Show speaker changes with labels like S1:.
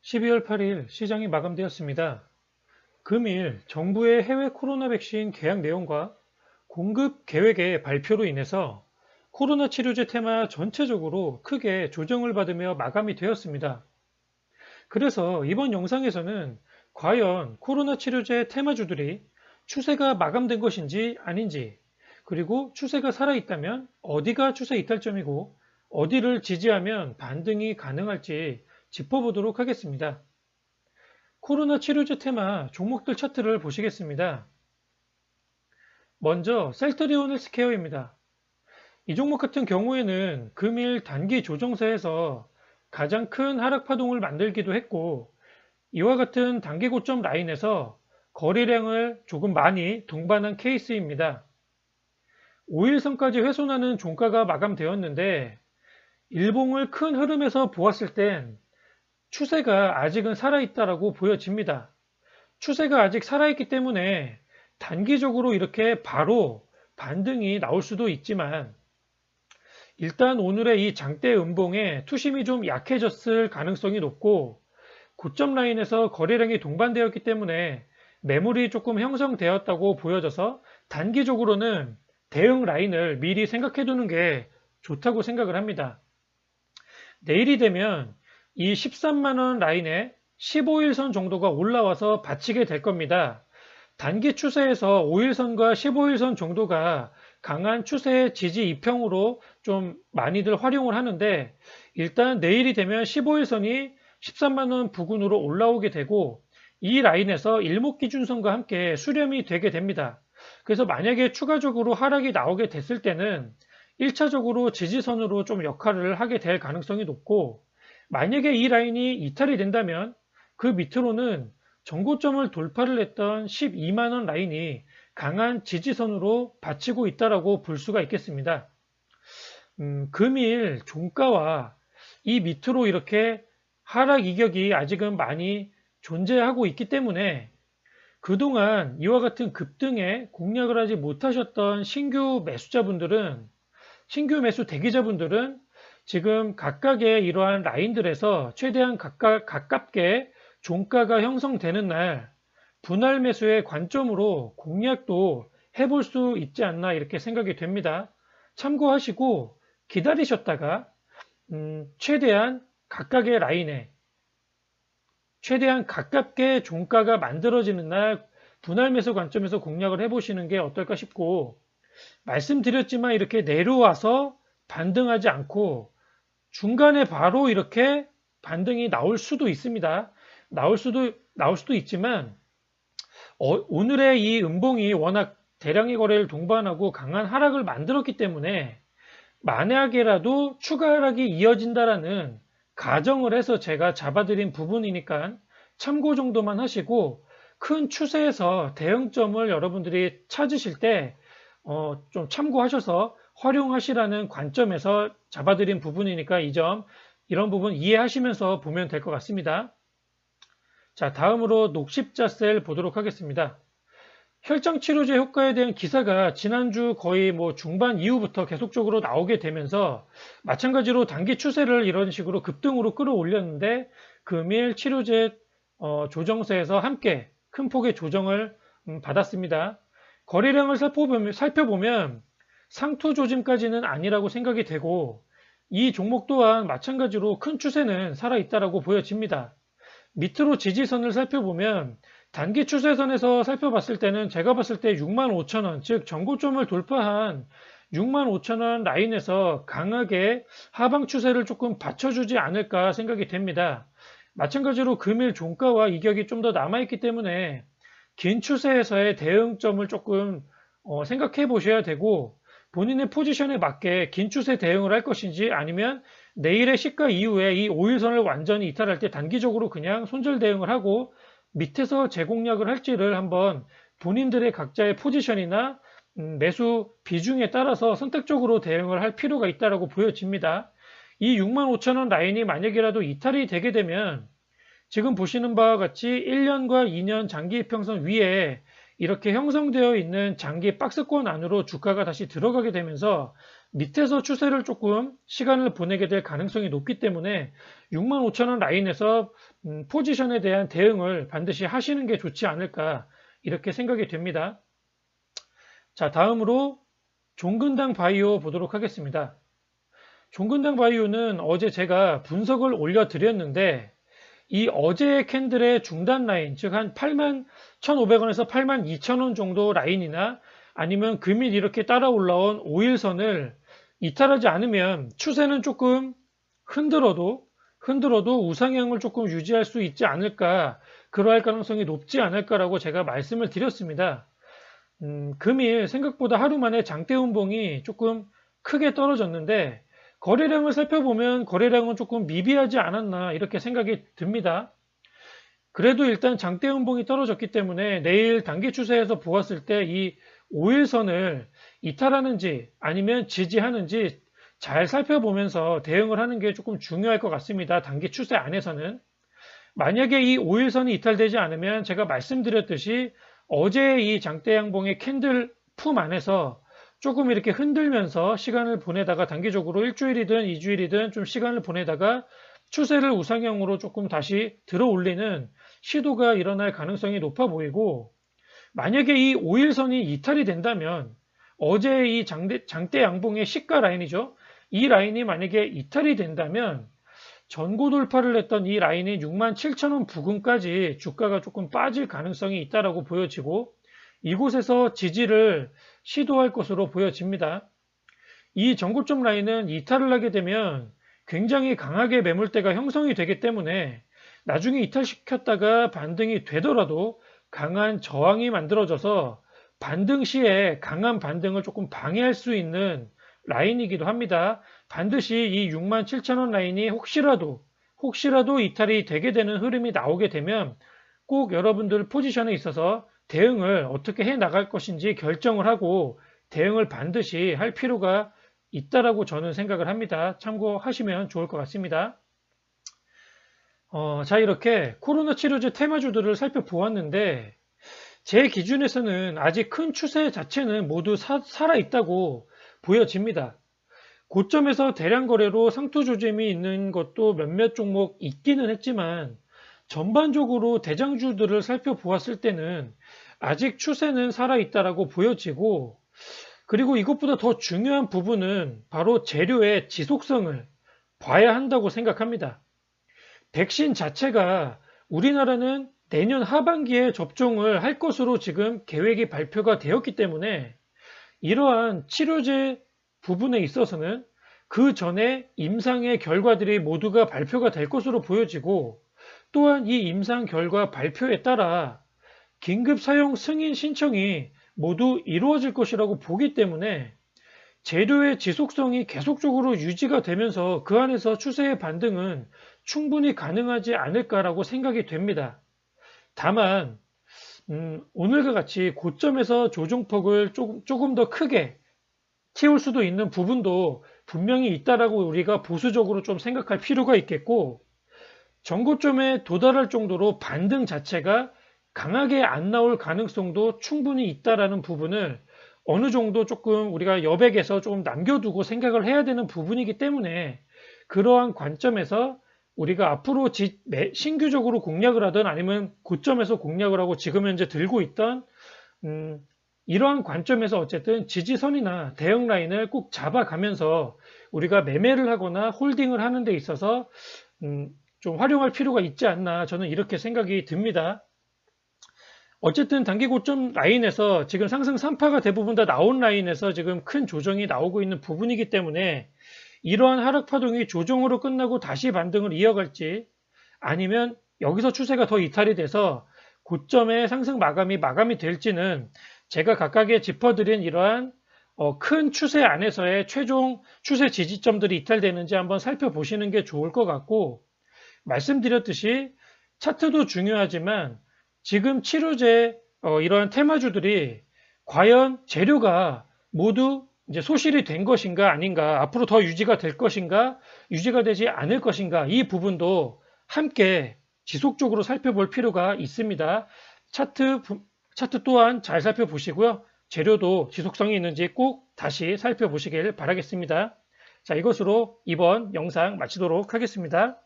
S1: 12월 8일 시장이 마감되었습니다. 금일 정부의 해외 코로나 백신 계약 내용과 공급 계획의 발표로 인해서 코로나 치료제 테마 전체적으로 크게 조정을 받으며 마감이 되었습니다. 그래서 이번 영상에서는 과연 코로나 치료제 테마주들이 추세가 마감된 것인지 아닌지, 그리고 추세가 살아있다면 어디가 추세 이탈점이고 어디를 지지하면 반등이 가능할지 짚어보도록 하겠습니다. 코로나 치료제 테마 종목들 차트를 보시겠습니다. 먼저 셀트리온 헬스케어입니다. 이 종목 같은 경우에는 금일 단기 조정세에서 가장 큰 하락 파동을 만들기도 했고, 이와 같은 단기 고점 라인에서 거래량을 조금 많이 동반한 케이스입니다. 5일선까지 훼손하는 종가가 마감되었는데, 일봉을 큰 흐름에서 보았을 땐 추세가 아직은 살아있다라고 보여집니다. 추세가 아직 살아있기 때문에 단기적으로 이렇게 바로 반등이 나올 수도 있지만, 일단 오늘의 이 장대 음봉에 투심이 좀 약해졌을 가능성이 높고, 고점 라인에서 거래량이 동반되었기 때문에 매물이 조금 형성되었다고 보여져서 단기적으로는 대응 라인을 미리 생각해 두는 게 좋다고 생각을 합니다. 내일이 되면 이 13만원 라인에 15일선 정도가 올라와서 받치게 될 겁니다. 단기 추세에서 5일선과 15일선 정도가 강한 추세의 지지 이평으로 좀 많이들 활용을 하는데, 일단 내일이 되면 15일선이 13만원 부근으로 올라오게 되고 이 라인에서 일목기준선과 함께 수렴이 되게 됩니다. 그래서 만약에 추가적으로 하락이 나오게 됐을 때는 1차적으로 지지선으로 좀 역할을 하게 될 가능성이 높고, 만약에 이 라인이 이탈이 된다면 그 밑으로는 전고점을 돌파를 했던 12만원 라인이 강한 지지선으로 받치고 있다라고 볼 수가 있겠습니다. 금일 종가와 이 밑으로 이렇게 하락 이격이 아직은 많이 존재하고 있기 때문에 그동안 이와 같은 급등에 공략을 하지 못하셨던 신규 매수자분들은, 신규 매수 대기자분들은 지금 각각의 이러한 라인들에서 최대한 가깝게 종가가 형성되는 날 분할 매수의 관점으로 공략도 해볼 수 있지 않나 이렇게 생각이 됩니다. 참고하시고 기다리셨다가 최대한 각각의 라인에 최대한 가깝게 종가가 만들어지는 날 분할 매수 관점에서 공략을 해보시는 게 어떨까 싶고, 말씀드렸지만 이렇게 내려와서 반등하지 않고 중간에 바로 이렇게 반등이 나올 수도 있습니다. 나올 수도 있지만 오늘의 이 음봉이 워낙 대량의 거래를 동반하고 강한 하락을 만들었기 때문에 만약에라도 추가 하락이 이어진다라는 가정을 해서 제가 잡아드린 부분이니까 참고 정도만 하시고, 큰 추세에서 대응점을 여러분들이 찾으실 때 좀 참고하셔서 활용하시라는 관점에서 잡아드린 부분이니까 이런 부분 이해하시면서 보면 될 것 같습니다. 자, 다음으로 녹십자셀 보도록 하겠습니다. 혈장치료제 효과에 대한 기사가 지난주 거의 중반 이후부터 계속적으로 나오게 되면서 마찬가지로 단기 추세를 이런 식으로 급등으로 끌어올렸는데, 금일 치료제 조정세에서 함께 큰 폭의 조정을 받았습니다. 거래량을 살펴보면 상투 조짐까지는 아니라고 생각이 되고, 이 종목 또한 마찬가지로 큰 추세는 살아있다라고 보여집니다. 밑으로 지지선을 살펴보면 단기 추세선에서 살펴봤을 때는 제가 봤을 때 65,000원, 즉 전고점을 돌파한 65,000원 라인에서 강하게 하방 추세를 조금 받쳐주지 않을까 생각이 됩니다. 마찬가지로 금일 종가와 이격이 좀 더 남아있기 때문에 긴 추세에서의 대응점을 조금 생각해 보셔야 되고, 본인의 포지션에 맞게 긴 추세 대응을 할 것인지, 아니면 내일의 시가 이후에 이 5일선을 완전히 이탈할 때 단기적으로 그냥 손절 대응을 하고 밑에서 재공략을 할지를 한번 본인들의 각자의 포지션이나 매수 비중에 따라서 선택적으로 대응을 할 필요가 있다고 보여집니다. 이 65,000원 라인이 만약이라도 이탈이 되게 되면 지금 보시는 바와 같이 1년과 2년 장기 이평선 위에 이렇게 형성되어 있는 장기 박스권 안으로 주가가 다시 들어가게 되면서 밑에서 추세를 조금 시간을 보내게 될 가능성이 높기 때문에 65,000원 라인에서 포지션에 대한 대응을 반드시 하시는 게 좋지 않을까 이렇게 생각이 됩니다. 자, 다음으로 종근당 바이오 보도록 하겠습니다. 종근당 바이오는 어제 제가 분석을 올려드렸는데 이 어제의 캔들의 중단 라인, 즉 한 81,500원에서 82,000원 정도 라인이나 아니면 금일 이렇게 따라 올라온 5일선을 이탈하지 않으면 추세는 조금 흔들어도 우상향을 조금 유지할 수 있지 않을까, 그러할 가능성이 높지 않을까라고 제가 말씀을 드렸습니다. 금일 생각보다 하루 만에 장대 음봉이 조금 크게 떨어졌는데 거래량을 살펴보면 거래량은 조금 미비하지 않았나 이렇게 생각이 듭니다. 그래도 일단 장대 음봉이 떨어졌기 때문에 내일 단기 추세에서 보았을 때 이 5일선을 이탈하는지 아니면 지지하는지 잘 살펴보면서 대응을 하는 게 조금 중요할 것 같습니다. 단기 추세 안에서는. 만약에 이 5일선이 이탈되지 않으면 제가 말씀드렸듯이 어제 이 장대 양봉의 캔들 품 안에서 조금 이렇게 흔들면서 시간을 보내다가 단기적으로 일주일이든 2주일이든 좀 시간을 보내다가 추세를 우상향으로 조금 다시 들어 올리는 시도가 일어날 가능성이 높아 보이고, 만약에 이 5일선이 이탈이 된다면 어제 이 장대 양봉의 시가 라인이죠. 이 라인이 만약에 이탈이 된다면 전고 돌파를 했던 이 라인인 67,000원 부근까지 주가가 조금 빠질 가능성이 있다라고 보여지고 이곳에서 지지를 시도할 것으로 보여집니다. 이 전고점 라인은 이탈을 하게 되면 굉장히 강하게 매물대가 형성이 되기 때문에 나중에 이탈시켰다가 반등이 되더라도 강한 저항이 만들어져서 반등 시에 강한 반등을 조금 방해할 수 있는 라인이기도 합니다. 반드시 이 67,000원 라인이 혹시라도 이탈이 되게 되는 흐름이 나오게 되면 꼭 여러분들 포지션에 있어서 대응을 어떻게 해 나갈 것인지 결정을 하고 대응을 반드시 할 필요가 있다라고 저는 생각을 합니다. 참고하시면 좋을 것 같습니다. 자, 이렇게 코로나 치료제 테마주들을 살펴보았는데 제 기준에서는 아직 큰 추세 자체는 모두 살아있다고 보여집니다. 고점에서 대량 거래로 상투 조짐이 있는 것도 몇몇 종목 있기는 했지만 전반적으로 대장주들을 살펴보았을 때는 아직 추세는 살아있다라고 보여지고, 그리고 이것보다 더 중요한 부분은 바로 재료의 지속성을 봐야 한다고 생각합니다. 백신 자체가 우리나라는 내년 하반기에 접종을 할 것으로 지금 계획이 발표가 되었기 때문에 이러한 치료제 부분에 있어서는 그 전에 임상의 결과들이 모두가 발표가 될 것으로 보여지고, 또한 이 임상 결과 발표에 따라 긴급 사용 승인 신청이 모두 이루어질 것이라고 보기 때문에 재료의 지속성이 계속적으로 유지가 되면서 그 안에서 추세의 반등은 충분히 가능하지 않을까라고 생각이 됩니다. 다만 오늘과 같이 고점에서 조정폭을 조금 더 크게 채울 수도 있는 부분도 분명히 있다라고 우리가 보수적으로 좀 생각할 필요가 있겠고, 전고점에 도달할 정도로 반등 자체가 강하게 안 나올 가능성도 충분히 있다라는 부분을 어느 정도 조금 우리가 여백에서 조금 남겨두고 생각을 해야 되는 부분이기 때문에 그러한 관점에서 우리가 앞으로 신규적으로 공략을 하든 아니면 고점에서 공략을 하고 지금 현재 들고 있던 이러한 관점에서 어쨌든 지지선이나 대응 라인을 꼭 잡아가면서 우리가 매매를 하거나 홀딩을 하는 데 있어서 좀 활용할 필요가 있지 않나, 저는 이렇게 생각이 듭니다. 어쨌든 단기 고점 라인에서 지금 상승 3파가 대부분 다 나온 라인에서 지금 큰 조정이 나오고 있는 부분이기 때문에 이러한 하락 파동이 조정으로 끝나고 다시 반등을 이어갈지 아니면 여기서 추세가 더 이탈이 돼서 고점의 상승 마감이 될지는 제가 각각에 짚어드린 이러한 큰 추세 안에서의 최종 추세 지지점들이 이탈되는지 한번 살펴보시는 게 좋을 것 같고, 말씀드렸듯이 차트도 중요하지만 지금 치료제 이러한 테마주들이 과연 재료가 모두 이제 소실이 된 것인가 아닌가, 앞으로 더 유지가 될 것인가 유지가 되지 않을 것인가, 이 부분도 함께 지속적으로 살펴볼 필요가 있습니다. 차트 또한 잘 살펴보시고요. 재료도 지속성이 있는지 꼭 다시 살펴보시길 바라겠습니다. 자, 이것으로 이번 영상 마치도록 하겠습니다.